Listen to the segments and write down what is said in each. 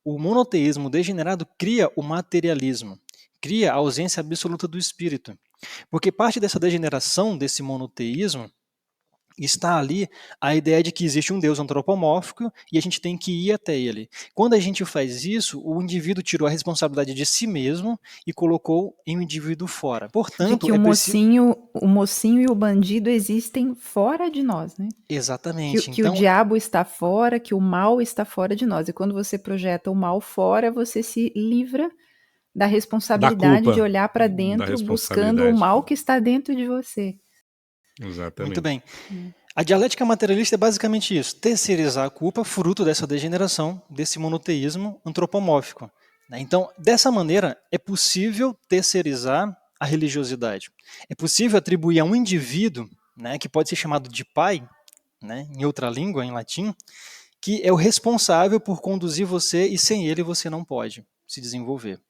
o monoteísmo degenerado cria o materialismo, cria a ausência absoluta do espírito. Porque parte dessa degeneração, desse monoteísmo, está ali a ideia de que existe um Deus antropomórfico e a gente tem que ir até ele. Quando a gente faz isso, o indivíduo tirou a responsabilidade de si mesmo e colocou em um indivíduo fora. De Portanto, que é preciso... o mocinho e o bandido existem fora de nós, né? Exatamente. Que o Então, diabo está fora, que o mal está fora de nós. E quando você projeta o mal fora, você se livra da Da responsabilidade de culpa, olhar para da dentro, buscando o responsabilidade. mal que está dentro de você. muito Exatamente. bem. A dialética materialista é basicamente isso, terceirizar a culpa fruto dessa degeneração, desse monoteísmo antropomórfico. Né? Então, dessa maneira, é possível terceirizar a religiosidade. É possível atribuir a um indivíduo, né, que pode ser chamado de pai, né, em outra língua, em latim, que é o responsável por conduzir você e sem ele você não pode se desenvolver.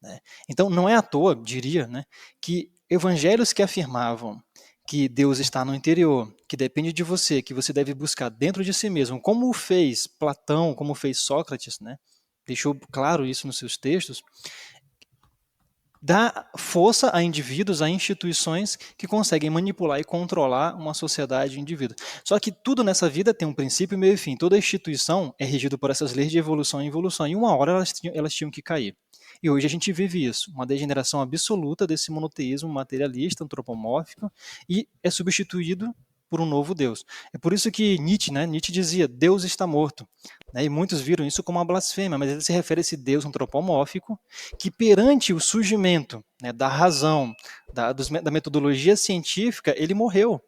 Né? Então, não é à toa, diria, né, que evangelhos que afirmavam que Deus está no interior, que depende de você, que você deve buscar dentro de si mesmo, como fez Platão, como fez Sócrates, né, deixou claro isso nos seus textos, dá força a indivíduos, a instituições que conseguem manipular e controlar uma sociedade de indivíduos. Só que tudo nessa vida tem um princípio, meio e fim. Toda instituição é regida por essas leis de evolução e involução, e uma hora elas tinham que cair. E hoje a gente vive isso, uma degeneração absoluta desse monoteísmo materialista, antropomórfico, e é substituído por um novo Deus. É por isso que Nietzsche, né, Nietzsche dizia, Deus está morto. Né, e muitos viram isso como uma blasfêmia, mas ele se refere a esse Deus antropomórfico que perante o surgimento, né, da razão, da metodologia científica, ele morreu.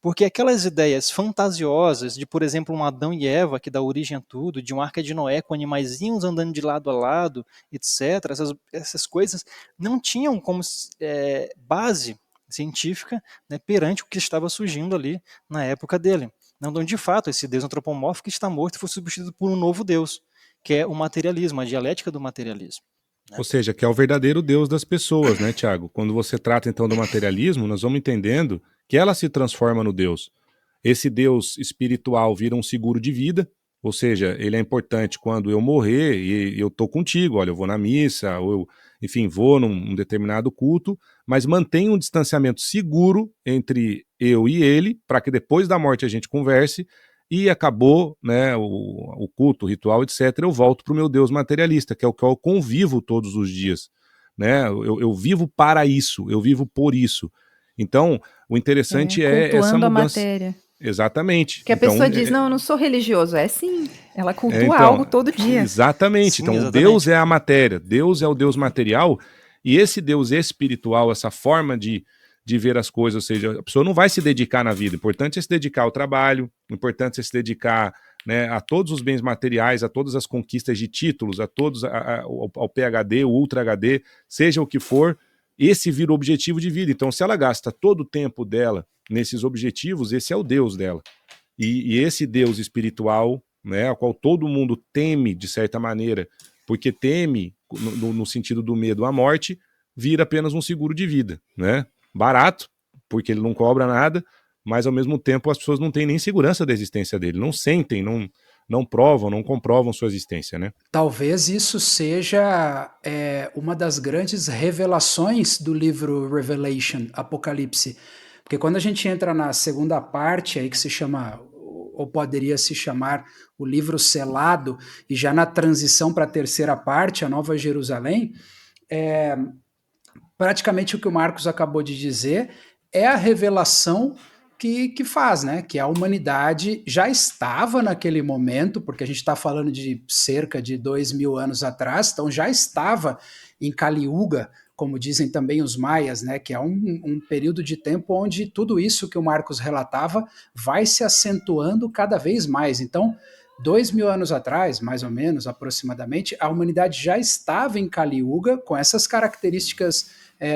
Porque aquelas ideias fantasiosas de, por exemplo, um Adão e Eva que dá origem a tudo, de uma arca de Noé com animaizinhos andando de lado a lado, etc., essas coisas não tinham como base científica, né, perante o que estava surgindo ali na época dele. Então, de fato, esse Deus antropomórfico está morto e foi substituído por um novo Deus, que é o materialismo, a dialética do materialismo. Né? Ou seja, que é o verdadeiro Deus das pessoas, né, Tiago? Quando você trata então do materialismo, nós vamos entendendo que ela se transforma no Deus. Esse Deus espiritual vira um seguro de vida, ou seja, ele é importante quando eu morrer e eu tô contigo, olha, eu vou na missa, ou eu, enfim, vou num determinado culto, mas mantém um distanciamento seguro entre eu e ele, para que depois da morte a gente converse, e acabou, né, o culto, o ritual, etc., eu volto para o meu Deus materialista, que é o que eu convivo todos os dias. Né? Eu vivo para isso, eu vivo por isso. Então, o interessante é essa Cultuando a mudança. matéria. Exatamente. Que a Então, pessoa diz, não, eu não sou religioso. É sim, ela cultua então, algo todo dia. exatamente. Sim, Então, Deus exatamente. é a matéria, Deus é o Deus material, e esse Deus espiritual, essa forma de ver as coisas, ou seja, a pessoa não vai se dedicar na vida. O importante é se dedicar ao trabalho, o importante é se dedicar, né, a todos os bens materiais, a todas as conquistas de títulos, a todos ao PhD, o Ultra HD, seja o que for, esse vira o objetivo de vida. Então, se ela gasta todo o tempo dela nesses objetivos, esse é o Deus dela. E esse Deus espiritual, né, ao qual todo mundo teme, de certa maneira, porque teme, no sentido do medo à morte, vira apenas um seguro de vida, né? Barato, porque ele não cobra nada, mas ao mesmo tempo as pessoas não têm nem segurança da existência dele, não sentem, não provam, não comprovam sua existência, né? Talvez isso seja uma das grandes revelações do livro Revelation, Apocalipse. Porque quando a gente entra na segunda parte, aí que se chama, ou poderia se chamar, o livro selado, e já na transição para a terceira parte, a Nova Jerusalém, praticamente o que o Marcos acabou de dizer é a revelação que faz, né? Que a humanidade já estava naquele momento, porque a gente está falando de cerca de 2000 anos atrás, então já estava em Kali Yuga, como dizem também os maias, né? Que é um período de tempo onde tudo isso que o Marcos relatava vai se acentuando cada vez mais. Então, 2000 anos atrás, mais ou menos, aproximadamente, a humanidade já estava em Kali Yuga, com essas características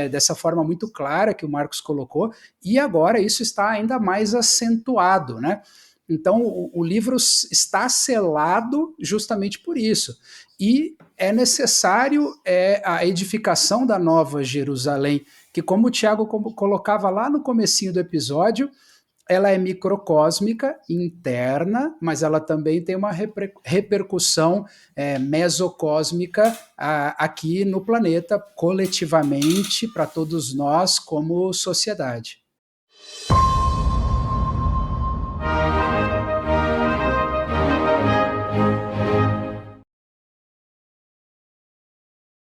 dessa forma muito clara que o Marcos colocou, e agora isso está ainda mais acentuado, né? Então, o livro está selado justamente por isso. E é necessário a edificação da Nova Jerusalém, que como o Tiago colocava lá no comecinho do episódio, ela é microcósmica, interna, mas ela também tem uma repercussão mesocósmica aqui no planeta, coletivamente, para todos nós como sociedade.